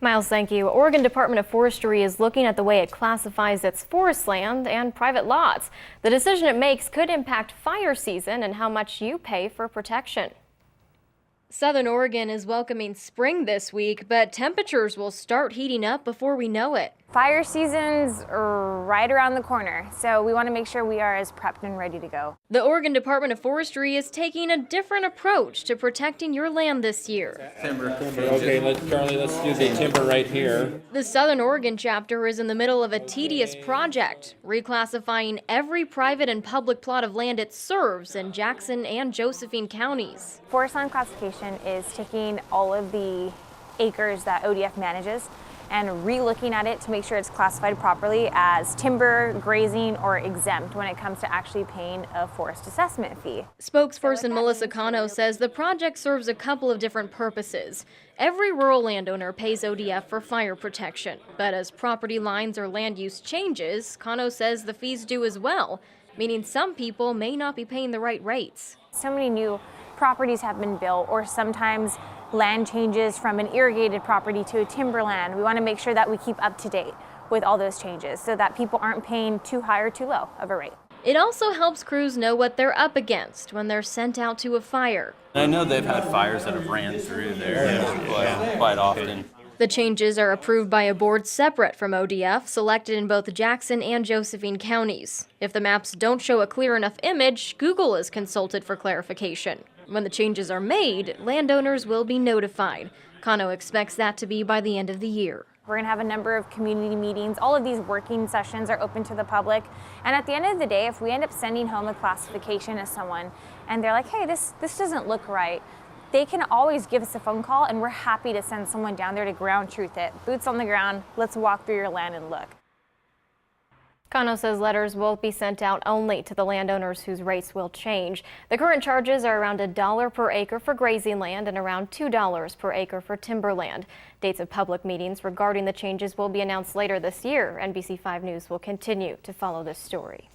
Miles, thank you. Oregon Department of Forestry is looking at the way it classifies its forest land and private lots. The decision it makes could impact fire season and how much you pay for protection. Southern Oregon is welcoming spring this week, but temperatures will start heating up before we know it. Fire season's right around the corner, so we want to make sure we are as prepped and ready to go. The Oregon Department of Forestry is taking a different approach to protecting your land this year. Timber. Okay, Charlie, let's do the timber right here. The Southern Oregon chapter is in the middle of a tedious project, reclassifying every private and public plot of land it serves in Jackson and Josephine counties. Forest land classification is taking all of the acres that ODF manages and re-looking at it to make sure it's classified properly as timber, grazing, or exempt when it comes to actually paying a forest assessment fee. Spokesperson Melissa Cano says the project serves a couple of different purposes. Every rural landowner pays ODF for fire protection, but as property lines or land use changes, Cano says the fees do as well, meaning some people may not be paying the right rates. So many new properties have been built, or sometimes land changes from an irrigated property to a timberland. We want to make sure that we keep up to date with all those changes so that people aren't paying too high or too low of a rate. It also helps crews know what they're up against when they're sent out to a fire. I know they've had fires that have ran through there quite often. The changes are approved by a board separate from ODF, selected in both Jackson and Josephine counties. If the maps don't show a clear enough image, Google is consulted for clarification. When the changes are made, landowners will be notified. Cano expects that to be by the end of the year. We're going to have a number of community meetings. All of these working sessions are open to the public. And at the end of the day, if we end up sending home a classification to someone and they're like, hey, this doesn't look right, they can always give us a phone call and we're happy to send someone down there to ground truth it. Boots on the ground, let's walk through your land and look. Cano says letters will be sent out only to the landowners whose rates will change. The current charges are around $1 per acre for grazing land and around $2 per acre for timberland. Dates of public meetings regarding the changes will be announced later this year. NBC5 News will continue to follow this story.